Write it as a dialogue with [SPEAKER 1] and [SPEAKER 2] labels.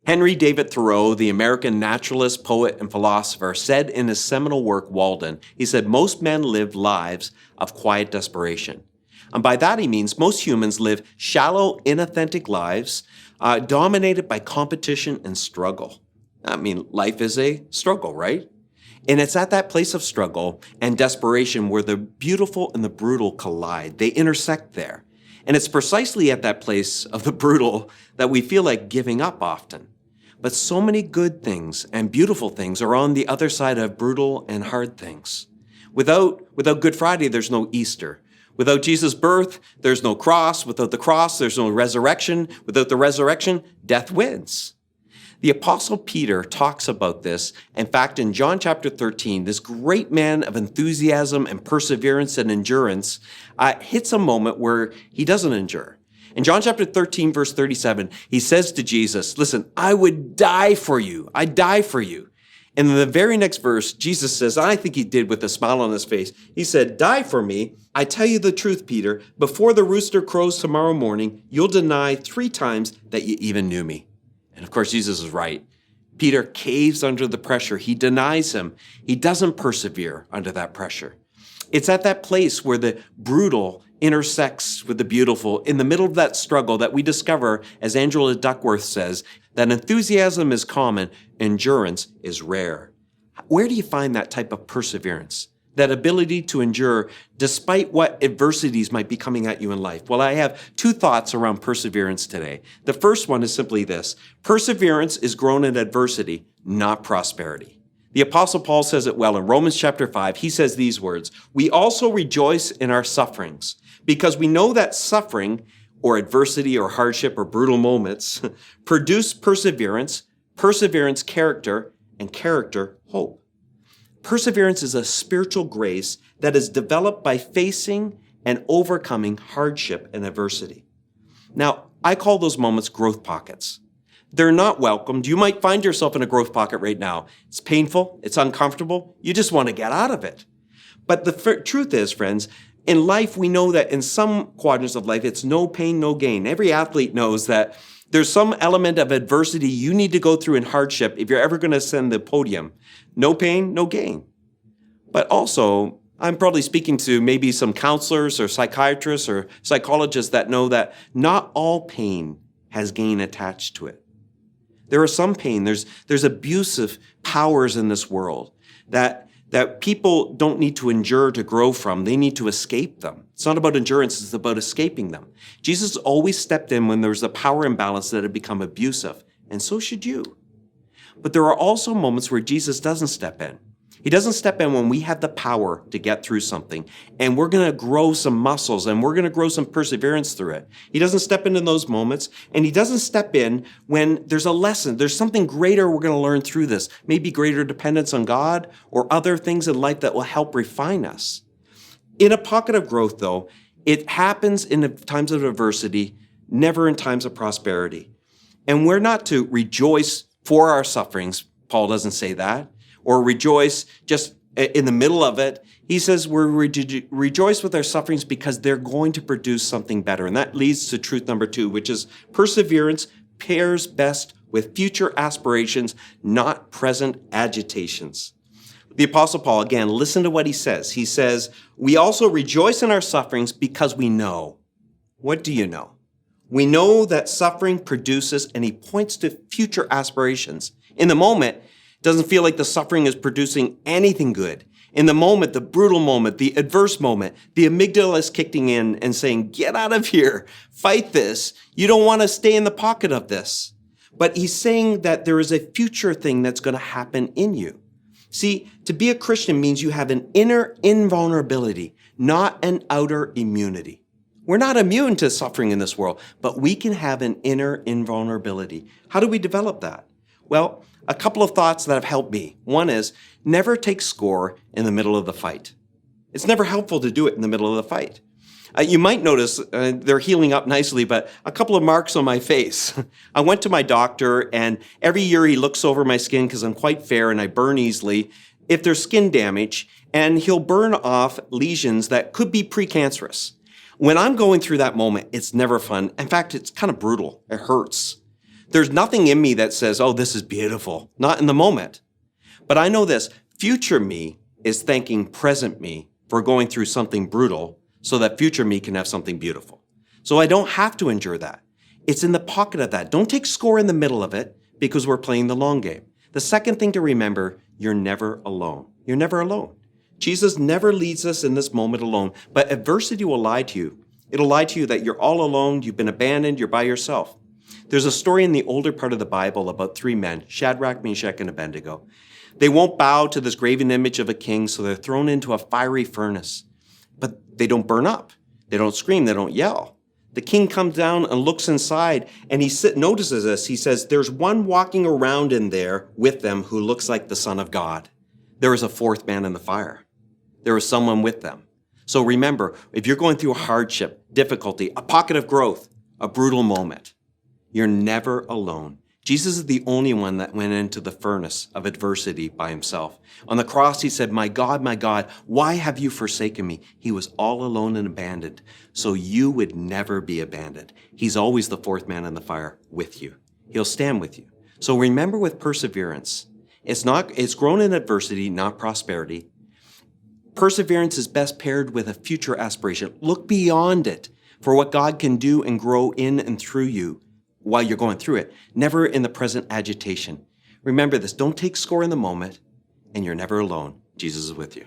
[SPEAKER 1] Henry David Thoreau, the American naturalist, poet, and philosopher, said in his seminal work, Walden, he said, most men live lives of quiet desperation. And by that he means most humans live shallow, inauthentic lives dominated by competition and struggle. I mean, life is a struggle, right? And it's at that place of struggle and desperation where the beautiful and the brutal collide. They intersect there. And it's precisely at that place of the brutal that we feel like giving up often. But so many good things and beautiful things are on the other side of brutal and hard things. Without Good Friday, there's no Easter. Without Jesus' birth, there's no cross. Without the cross, there's no resurrection. Without the resurrection, death wins. The Apostle Peter talks about this. In fact, in John chapter 13, this great man of enthusiasm and perseverance and endurance hits a moment where he doesn't endure. In John chapter 13, verse 37, he says to Jesus, listen, I would die for you. I'd die for you. And in the very next verse, Jesus says, I think he did with a smile on his face, he said, die for me. I tell you the truth, Peter, before the rooster crows tomorrow morning, you'll deny 3 times that you even knew me. And of course, Jesus is right. Peter caves under the pressure. He denies him. He doesn't persevere under that pressure. It's at that place where the brutal intersects with the beautiful in the middle of that struggle that we discover, as Angela Duckworth says, that enthusiasm is common, endurance is rare. Where do you find that type of perseverance? That ability to endure despite what adversities might be coming at you in life? Well, I have 2 thoughts around perseverance today. The first one is simply this. Perseverance is grown in adversity, not prosperity. The Apostle Paul says it well in Romans chapter 5. He says these words, we also rejoice in our sufferings because we know that suffering or adversity or hardship or brutal moments produce perseverance, perseverance character, and character hope. Perseverance is a spiritual grace that is developed by facing and overcoming hardship and adversity. Now, I call those moments growth pockets. They're not welcomed. You might find yourself in a growth pocket right now. It's painful. It's uncomfortable. You just want to get out of it. But the truth is, friends, in life, we know that in some quadrants of life, it's no pain, no gain. Every athlete knows that there's some element of adversity you need to go through in hardship if you're ever going to ascend the podium. No pain, no gain. But also, I'm probably speaking to maybe some counselors or psychiatrists or psychologists that know that not all pain has gain attached to it. There is some pain. There's abusive powers in this world that people don't need to endure to grow from. They need to escape them. It's not about endurance. It's about escaping them. Jesus always stepped in when there was a power imbalance that had become abusive, and so should you. But there are also moments where Jesus doesn't step in. He doesn't step in when we have the power to get through something, and we're going to grow some muscles, and we're going to grow some perseverance through it. He doesn't step in those moments, and he doesn't step in when there's a lesson. There's something greater we're going to learn through this, maybe greater dependence on God or other things in life that will help refine us. In a pocket of growth, though, it happens in times of adversity, never in times of prosperity. And we're not to rejoice for our sufferings. Paul doesn't say that. Or rejoice just in the middle of it. He says we're rejoice with our sufferings because they're going to produce something better. And that leads to truth number 2, which is perseverance pairs best with future aspirations, not present agitations. The Apostle Paul, again, listen to what he says. He says, we also rejoice in our sufferings because we know. What do you know? We know that suffering produces, and he points to future aspirations. In the moment, it doesn't feel like the suffering is producing anything good. In the moment, the brutal moment, the adverse moment, the amygdala is kicking in and saying, get out of here, fight this. You don't want to stay in the pocket of this. But he's saying that there is a future thing that's going to happen in you. See, to be a Christian means you have an inner invulnerability, not an outer immunity. We're not immune to suffering in this world, but we can have an inner invulnerability. How do we develop that? Well, a couple of thoughts that have helped me. One is never take score in the middle of the fight. It's never helpful to do it in the middle of the fight. You might notice they're healing up nicely, but a couple of marks on my face. I went to my doctor, and every year he looks over my skin because I'm quite fair and I burn easily. If there's skin damage, and he'll burn off lesions that could be precancerous. When I'm going through that moment, it's never fun. In fact, it's kind of brutal. It hurts. There's nothing in me that says, oh, this is beautiful. Not in the moment. But I know this, future me is thanking present me for going through something brutal so that future me can have something beautiful. So I don't have to endure that. It's in the pocket of that. Don't take score in the middle of it because we're playing the long game. The second thing to remember, you're never alone. You're never alone. Jesus never leads us in this moment alone, but adversity will lie to you. It'll lie to you that you're all alone, you've been abandoned, you're by yourself. There's a story in the older part of the Bible about three men, Shadrach, Meshach, and Abednego. They won't bow to this graven image of a king, so they're thrown into a fiery furnace. But they don't burn up. They don't scream. They don't yell. The king comes down and looks inside, and he notices this. He says, there's one walking around in there with them who looks like the Son of God. There is a fourth man in the fire. There is someone with them. So remember, if you're going through a hardship, difficulty, a pocket of growth, a brutal moment, you're never alone. Jesus is the only one that went into the furnace of adversity by himself. On the cross, he said, my God, why have you forsaken me? He was all alone and abandoned, so you would never be abandoned. He's always the fourth man in the fire with you. He'll stand with you. So remember with perseverance, it's grown in adversity, not prosperity. Perseverance is best paired with a future aspiration. Look beyond it for what God can do and grow in and through you while you're going through it, never in the present agitation. Remember this, don't take score in the moment, and you're never alone. Jesus is with you.